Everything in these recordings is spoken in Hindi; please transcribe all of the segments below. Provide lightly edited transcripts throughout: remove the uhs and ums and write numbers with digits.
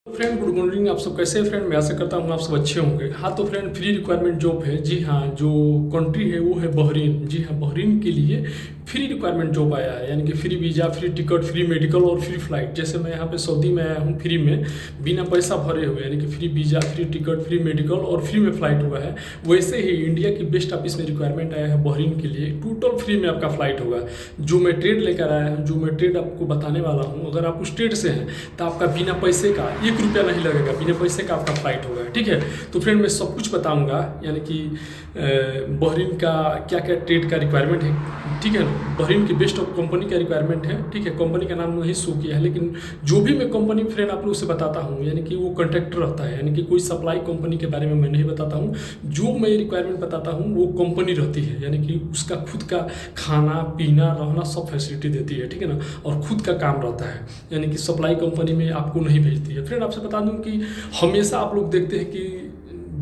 Friend good morning. आप सब कैसे हैं फ्रेंड? मैं आशा करता हूँ आप सब अच्छे होंगे। हाँ तो फ्रेंड, फ्री रिक्वायरमेंट जॉब है। जी हाँ, जो कंट्री है वो है बहरीन। जी हाँ, बहरीन के लिए फ्री रिक्वायरमेंट जॉब आया है, यानी कि free visa, free ticket, free medical और फ्री फ्लाइट। जैसे मैं यहाँ पे सऊदी में आया हूँ फ्री में, बिना पैसा भरे हुए, यानी कि free visa, free ticket, free medical और फ्री में फ्लाइट हुआ है। वैसे ही इंडिया की बेस्ट ऑफिस में रिक्वायरमेंट आया है बहरीन के लिए, टोटल फ्री में आपका फ्लाइट होगा। जो मैं ट्रेड लेकर आया हूँ, जो मैं ट्रेड आपको बताने वाला हूँ, अगर आप उस ट्रेड से हैं तो आपका बिना पैसे का 1 रुपया नहीं लगेगा, बिना पैसे का आपका फ्लाइट होगा। ठीक है, तो फ्रेंड मैं सब कुछ बताऊंगा, यानी कि बहरीन का क्या क्या ट्रेड का रिक्वायरमेंट है। ठीक है ना, बहरीन की बेस्ट ऑफ कंपनी का रिक्वायरमेंट है। ठीक है, कंपनी का नाम नहीं शो किया है, लेकिन जो भी मैं कंपनी फ्रेंड आप लोग से बताता हूँ, यानी कि वो कॉन्ट्रैक्टर रहता है, यानी कि कोई सप्लाई कंपनी के बारे में मैं नहीं बताता हूँ। जो मैं रिक्वायरमेंट बताता हूँ वो कंपनी रहती है, यानी कि उसका खुद का खाना पीना रहना सब फैसिलिटी देती है। ठीक है ना, और खुद का काम रहता है, यानी कि सप्लाई कंपनी में आपको नहीं भेजती है। फ्रेंड आपसे बता दूं कि हमेशा आप लोग देखते हैं कि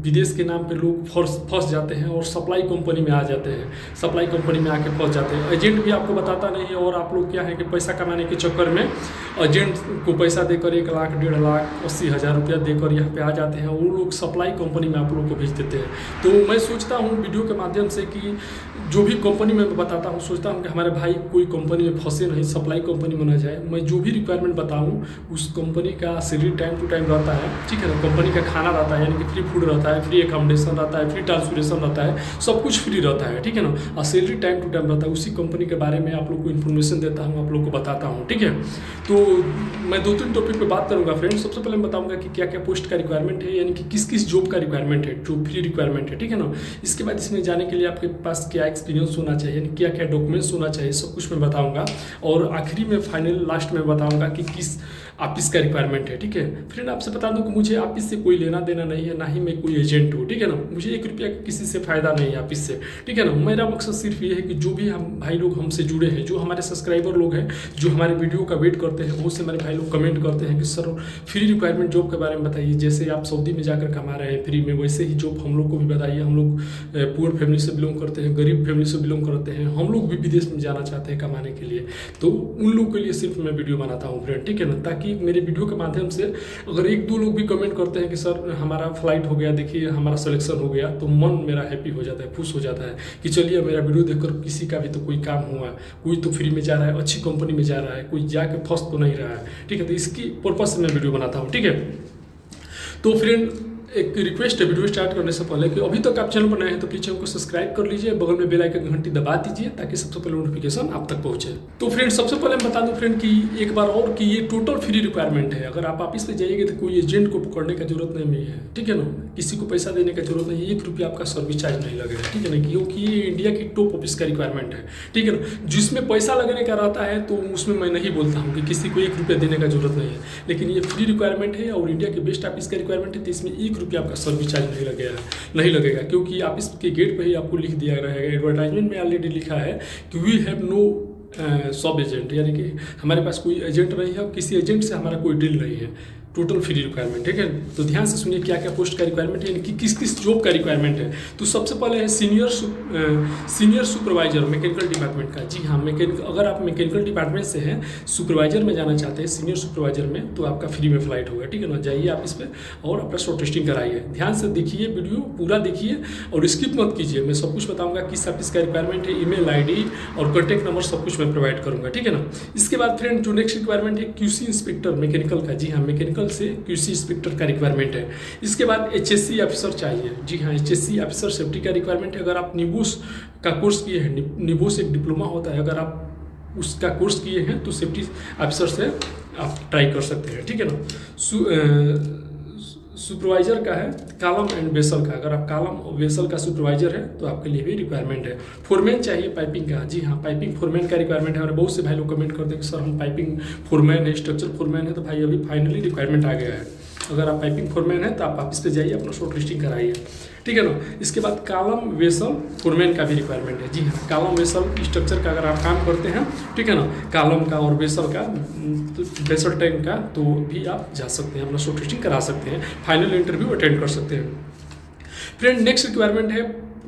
विदेश के नाम पे लोग फंस जाते हैं और सप्लाई कंपनी में आ जाते हैं, सप्लाई कंपनी में आके फंस जाते हैं। एजेंट भी आपको बताता नहीं है, और आप लोग क्या है कि पैसा कमाने के चक्कर में एजेंट को पैसा देकर 1 लाख 1.5 लाख 80,000 रुपया देकर यहाँ पे आ जाते हैं, वो लोग सप्लाई कंपनी में आप लोग को भेज देते हैं। तो मैं सोचता हूँ वीडियो के माध्यम से कि जो भी कंपनी में बताता हूँ, सोचता हूँ कि हमारे भाई कोई कंपनी में फंसे नहीं, सप्लाई कंपनी में ना जाए। मैं जो भी रिक्वायरमेंट बताऊँ उस कंपनी का सैलरी टाइम टू टाइम रहता है। ठीक है ना, कंपनी का खाना रहता है, यानी कि फ्री फूड रहता है, फ्री एकोमोडेशन रहता है, फ्री ट्रांसपोर्टेशन रहता है, सब कुछ फ्री रहता है। ठीक है ना, और सैलरी टाइम टू टाइम रहता है। उसी कंपनी के बारे में आप लोग को इन्फॉर्मेशन देता हूँ, आप लोग को बताता हूँ। ठीक है, तो मैं 2-3 टॉपिक पे बात करूँगा फ्रेंड। सबसे पहले मैं बताऊँगा कि क्या क्या पोस्ट का रिक्वायरमेंट है, यानी कि किस किस जॉब का रिक्वायरमेंट है, जो फ्री रिक्वायरमेंट है। ठीक है ना, इसके बाद इसमें जाने के लिए आपके पास क्या एक्सपीरियंस होना चाहिए, क्या क्या डॉक्यूमेंट्स होना चाहिए, सब कुछ मैं बताऊंगा। और आखिरी में फाइनल लास्ट में बताऊंगा कि किस ऑफिस का रिक्वायरमेंट है। ठीक है फ्रेंड, आपसे बता दूं कि मुझे ऑफिस से कोई लेना देना नहीं है, ना ही मैं कोई एजेंट हूँ। ठीक है ना, मुझे 1 रुपया किसी से फ़ायदा नहीं है ऑफिस से। ठीक है ना, मेरा मकसद सिर्फ ये है कि जो भी हम भाई लोग हमसे जुड़े हैं, जो हमारे सब्सक्राइबर लोग हैं, जो हमारे वीडियो का वेट करते हैं, बहुत से हमारे भाई लोग कमेंट करते हैं कि सर फ्री रिक्वायरमेंट जॉब के बारे में बताइए। जैसे आप सऊदी में जाकर कमा रहे हैं फ्री में, वैसे ही जॉब हम लोग को भी बताइए। हम लोग पुअर फैमिली से बिलोंग करते हैं, गरीब फैमिली से बिलोंग करते हैं, हम लोग भी विदेश में जाना चाहते हैं कमाने के लिए, तो उन लोगों के लिए सिर्फ मैं वीडियो बनाता हूँ फ्रेंड। ठीक है ना, ताकि मेरे वीडियो के माध्यम से अगर 1-2 लोग भी कमेंट करते हैं कि सर हमारा फ्लाइट हो गया, देखिए हमारा सिलेक्शन हो गया, तो मन मेरा हैप्पी हो जाता है, खुश हो जाता है कि चलिए मेरा वीडियो देखकर किसी का भी तो कोई काम हुआ, कोई तो फ्री में जा रहा है, अच्छी कंपनी में जा रहा है, कोई जाके फंस तो नहीं रहा है। ठीक है, तो इसकी पर्पज से मैं वीडियो बनाता हूँ। ठीक है, तो फ्रेंड एक रिक्वेस्ट है वीडियो स्टार्ट करने से पहले कि अभी तक आप चैनल पर नए हैं तो प्लीज चैनल को सब्सक्राइब कर लीजिए, बगल में बेल आइकन घंटी दबा दीजिए ताकि सबसे पहले नोटिफिकेशन आप तक पहुंचे। तो फ्रेंड सबसे पहले मैं बता दूं फ्रेंड कि एक बार और कि ये टोटल फ्री रिक्वायरमेंट है। अगर आप ऑफिस पे जाइएगा तो कोई एजेंट को पकड़ने का जरूरत नहीं है। ठीक है ना, किसी को पैसा देने का जरूरत नहीं है, 1 रुपया आपका सर्विस चार्ज नहीं लगेगा। ठीक है ना, क्योंकि ये इंडिया की टॉप ऑफिस का रिक्वायरमेंट है। ठीक है ना, जिसमें पैसा लगने का रहता है तो उसमें मैं नहीं बोलता हूँ कि किसी को 1 रुपया देने का जरूरत नहीं है, लेकिन ये फ्री रिक्वायरमेंट है और इंडिया के बेस्ट ऑफिस का रिक्वायरमेंट है, तो इसमें 1 रुपया आपका सर्विस नहीं लगेगा, क्योंकि ऑफिस के गेट पे ही आपको लिख दिया रहेगा, एडवर्टाइजमेंट में ऑलरेडी लिखा है कि वी हैव नो सब एजेंट, यानी कि हमारे पास कोई एजेंट नहीं है, किसी एजेंट से हमारा कोई डील नहीं है, टोटल फ्री रिक्वायरमेंट। ठीक है, तो ध्यान से सुनिए क्या क्या पोस्ट का रिक्वायरमेंट है, यानी कि किस किस जॉब का रिक्वायरमेंट है। तो सबसे पहले है सीनियर सुपरवाइजर मैकेनिकल डिपार्टमेंट का। जी हाँ, मैकेनिकल, अगर आप मैकेनिकल डिपार्टमेंट से हैं, सुपरवाइजर में जाना चाहते हैं, सीनियर सुपरवाइजर में, तो आपका फ्री में फ्लाइट होगा। ठीक है ना, जाइए आप इस पर और अपना शॉर्ट टेस्टिंग कराइए। ध्यान से देखिए, वीडियो पूरा देखिए और स्किप मत कीजिए। मैं सब कुछ बताऊंगा किस ऑफिस का रिक्वायरमेंट है, ईमेल ID और कॉन्टैक्ट नंबर सब कुछ मैं प्रोवाइड करूंगा। ठीक है ना, इसके बाद फ्रेंड जो नेक्स्ट रिक्वायरमेंट है QC इंस्पेक्टर मैकेनिकल का। जी हाँ, मैकेनिकल से QC इंस्पेक्टर का रिक्वायरमेंट है। इसके बाद HSC ऑफिसर चाहिए। जी हाँ, HSC ऑफिसर सेफ्टी का रिक्वायरमेंट है। अगर आप निबूस का कोर्स किए हैं, निबूस एक डिप्लोमा होता है, अगर आप उसका कोर्स किए हैं तो सेफ्टी ऑफिसर से आप ट्राई कर सकते हैं। ठीक है ना, सुपरवाइजर का है कॉलम एंड वेसल का। अगर आप कॉलम और वेसल का सुपरवाइजर है तो आपके लिए भी रिक्वायरमेंट है। फोरमैन चाहिए पाइपिंग का। जी हाँ, पाइपिंग फोरमैन का रिक्वायरमेंट है। और बहुत से भाई लोग कमेंट करते हैं कि सर हम पाइपिंग फोरमैन है, स्ट्रक्चर फोरमैन है, तो भाई अभी फाइनली रिक्वायरमेंट आ गया है। अगर आप पाइपिंग फोरमैन है तो आप ऑफिस पे जाइए, अपना शॉर्ट लिस्टिंग कराइए। ठीक है ना, इसके बाद कॉलम वेसल फोरमैन का भी रिक्वायरमेंट है। जी हाँ, कॉलम वेसल स्ट्रक्चर का अगर आप काम करते हैं, ठीक है ना, कॉलम का और वेसल का, वेसल टैंक का, तो भी आप जा सकते हैं, अपना शॉर्ट लिस्टिंग करा सकते हैं, फाइनल इंटरव्यू अटेंड कर सकते हैं। फ्रेंड नेक्स्ट रिक्वायरमेंट है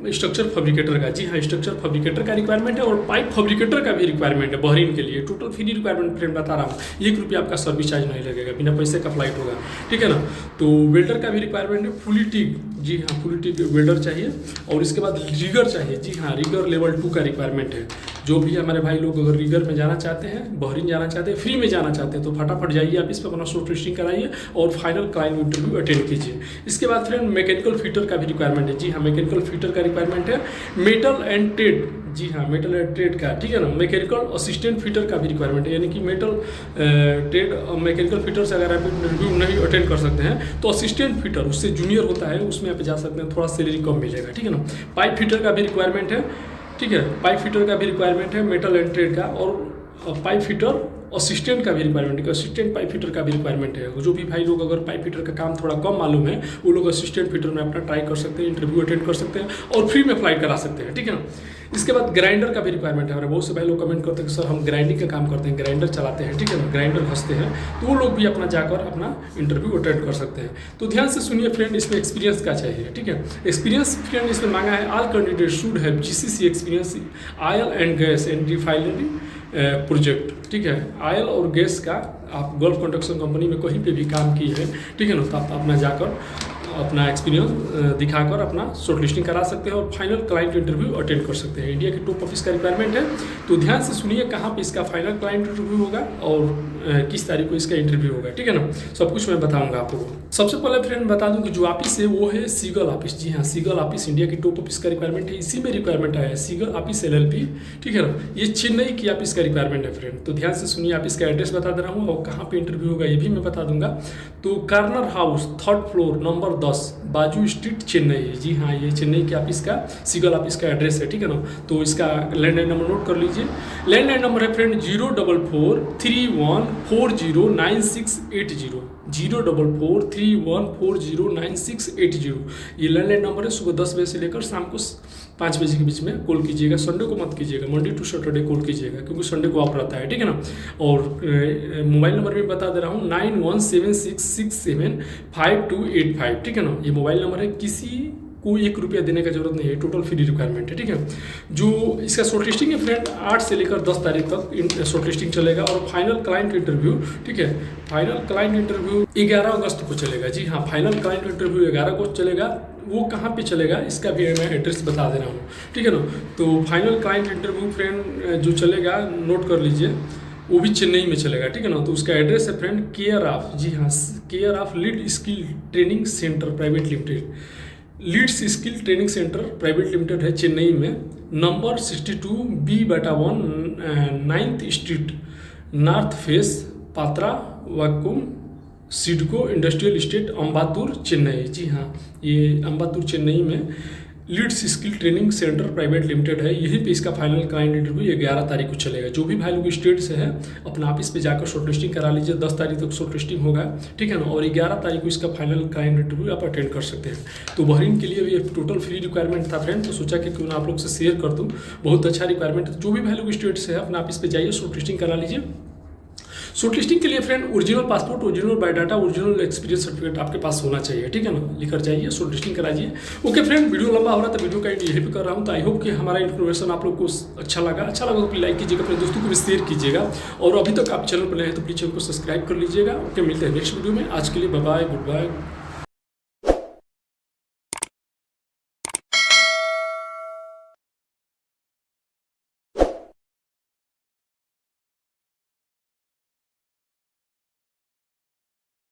स्ट्रक्चर फैब्रिकेटर का, जी हाँ स्ट्रक्चर फैब्रिकेटर का रिक्वायरमेंट है और पाइप फैब्रिकेटर का भी रिक्वायरमेंट है बहरीन के लिए। टोटल फ्री रिक्वायरमेंट फ्रेंड बता रहा हूँ, ₹1 आपका सर्विस चार्ज नहीं लगेगा, बिना पैसे का फ्लाइट होगा, ठीक है ना। तो वेल्डर का भी रिक्वायरमेंट है, फुली टिक, जी हाँ फुली टिक वेल्डर चाहिए। और इसके बाद रिगर चाहिए, जी हाँ रिगर लेवल 2 का रिक्वायरमेंट है। जो भी हमारे भाई लोग अगर रिगर में जाना चाहते हैं, बहरीन जाना चाहते हैं, फ्री में जाना चाहते हैं, तो फटाफट जाइए आप इस पर अपना शॉर्ट लिस्टिंग कराइए और फाइनल क्लाइंट इंटरव्यू अटेंड कीजिए। इसके बाद फ्रेंड मैकेनिकल फिटर का भी रिक्वायरमेंट है, जी हाँ मैकेनिकल फिटर का रिक्वायरमेंट है। मेटल एंड ट्रेड, जी हाँ मेटल एंड ट्रेड का, ठीक है ना। मैकेनिकल असिस्टेंट फिटर का भी रिक्वायरमेंट है, यानी कि मेटल ट्रेड मैकेनिकल फिटर से अगर आप इंटरव्यू नहीं अटेंड कर सकते हैं तो असिस्टेंट फिटर उससे जूनियर होता है, उसमें आप जा सकते हैं, थोड़ा सैलरी कम मिलेगा, ठीक है ना। पाइप फिटर का भी रिक्वायरमेंट है, ठीक है पाइप फिटर का भी रिक्वायरमेंट है मेटल एंड ट्रेड का। और पाइप फिटर असिस्टेंट का भी रिक्वायरमेंट है, असिस्टेंट पाइप फिटर का भी रिक्वायरमेंट है। जो भी भाई लोग अगर पाइप फिटर का काम थोड़ा कम मालूम है वो लोग असिस्टेंट फिटर में अपना ट्राई कर सकते हैं, इंटरव्यू अटेंड कर सकते हैं और फ्री में फ्लाइट करा सकते हैं, ठीक है ना। इसके बाद ग्राइंडर का भी रिक्वायरमेंट है। हमारे बहुत से भाई लोग कमेंट करते हैं कि सर हम ग्राइंडिंग का काम करते हैं, ग्राइंडर चलाते हैं, ठीक है ना, ग्राइंडर घसते हैं, तो वो लोग भी अपना जाकर अपना इंटरव्यू अटेंड कर सकते हैं। तो ध्यान से सुनिए फ्रेंड, इसमें एक्सपीरियंस क्या चाहिए, ठीक है। एक्सपीरियंस फ्रेंड इसमें मांगा है, all candidate should have GCC experience oil and gas and refinery project, ठीक है। ऑयल और गैस का आप गल्फ कंस्ट्रक्शन कंपनी में कहीं पे भी काम किए हैं, ठीक है ना, तो आप अपना जाकर अपना एक्सपीरियंस दिखाकर अपना शॉर्ट लिस्टिंग करा सकते हैं और फाइनल क्लाइंट इंटरव्यू अटेंड कर सकते हैं। इंडिया के टॉप ऑफिस का रिक्वायरमेंट है। तो ध्यान से सुनिए कहाँ पे इसका फाइनल क्लाइंट इंटरव्यू होगा और किस तारीख को इसका इंटरव्यू होगा, ठीक है ना। सब कुछ मैं बताऊंगा आपको। सबसे पहले फ्रेंड बता दूं कि जो ऑफिस है वो है सीगल ऑफिस, जी हाँ सीगल ऑफिस इंडिया की टॉप ऑफिस का रिक्वायरमेंट है। इसी में रिक्वायरमेंट आया है सीगल ऑफिस LLP, ठीक है ना। ये चेन्नई की ऑफिस का रिक्वायरमेंट है फ्रेंड। तो ध्यान से सुनिए, ऑफिस का एड्रेस बता दे रहा हूँ और कहाँ पे इंटरव्यू होगा ये भी मैं बता दूंगा। तो corner house 3rd floor number 10 बाजू स्ट्रीट चेन्नई, जी हाँ ये चेन्नई के ऑफिस का सीगल ऑफिस का एड्रेस है, ठीक है ना। तो इसका लैंडलाइन नंबर नोट कर लीजिए। लैंडलाइन नंबर है फ्रेंड 04431409680, 04431409680। ये लैंडलाइन नंबर है। सुबह 10 बजे से लेकर शाम को 5 बजे के बीच में कॉल कीजिएगा। संडे को मत कीजिएगा, मंडे टू सैटरडे कॉल कीजिएगा क्योंकि संडे को ऑफ रहता है, ठीक है ना। और मोबाइल नंबर भी बता दे रहा हूँ 9176675285, ठीक है ना। ये मोबाइल नंबर है, किसी को ₹1 देने का जरूरत नहीं है, टोटल फ्री रिक्वायरमेंट है, ठीक है। जो इसका शॉर्ट लिस्टिंग है फ्रेंड 8 से लेकर 10 तारीख तक शॉर्ट लिस्टिंग चलेगा और फाइनल क्लाइंट इंटरव्यू, ठीक है, फाइनल क्लाइंट इंटरव्यू 11 अगस्त को चलेगा, जी हाँ फाइनल क्लाइंट इंटरव्यू 11 को चलेगा। वो कहाँ पे चलेगा इसका भी मैं एड्रेस बता दे रहा हूँ, ठीक है ना। तो फाइनल क्लाइंट इंटरव्यू फ्रेंड जो चलेगा नोट कर लीजिए, वो भी चेन्नई में चलेगा, ठीक है ना। तो उसका एड्रेस है फ्रेंड केयर ऑफ, जी हाँ care of lead skill training centre private limited, leads skill training centre private limited है चेन्नई में, number 62B/1 9th street north phase Pattaravakkam SIDCO industrial estate Ambattur Chennai, जी हाँ ये अम्बातूर चेन्नई में leads skill training centre private limited है। यहीं पे इसका फाइनल क्लाइंट इंटरव्यू 11 तारीख को चलेगा। जो भी भाई लोग स्टेट से है अपना ऑफिस पे जाकर शॉर्ट लिस्टिंग करा लीजिए, 10 तारीख तक शॉर्ट लिस्टिंग होगा, ठीक है ना। और 11 तारीख को इसका फाइनल क्लाइंट इंटरव्यू आप अटेंड कर सकते हैं। तो बहरीन के लिए भी टोटल फ्री रिक्वायरमेंट था फ्रेंड, तो सोचा कि क्यों ना आप लोग से शेयर कर दूँ, बहुत अच्छा रिक्वायरमेंट है। जो भी भाई लोग स्टेट से है अपना ऑफिस पे जाइए, शॉर्ट लिस्टिंग करा लीजिए। शॉर्ट लिस्टिंग के लिए friend original passport, original biodata, original experience certificate आपके पास होना चाहिए, ठीक है ना। लेकर जाइए, शॉर्ट लिस्टिंग कराइए। ओके फ्रेंड, वीडियो लंबा हो रहा था, वीडियो का एंड यहीं पे कर रहा हूँ। तो आई होप कि हमारा इन्फॉर्मेशन आप लोग को अच्छा लगा तो प्लीज लाइक कीजिएगा, अपने दोस्तों को भी शेयर कीजिएगा। और अभी तक आप चैनल पर नए हैं तो प्लीज चैनल को सब्सक्राइब कर लीजिएगा। ओके, मिलते हैं नेक्स्ट वीडियो में। आज के लिए बाय बाय, गुड बाय।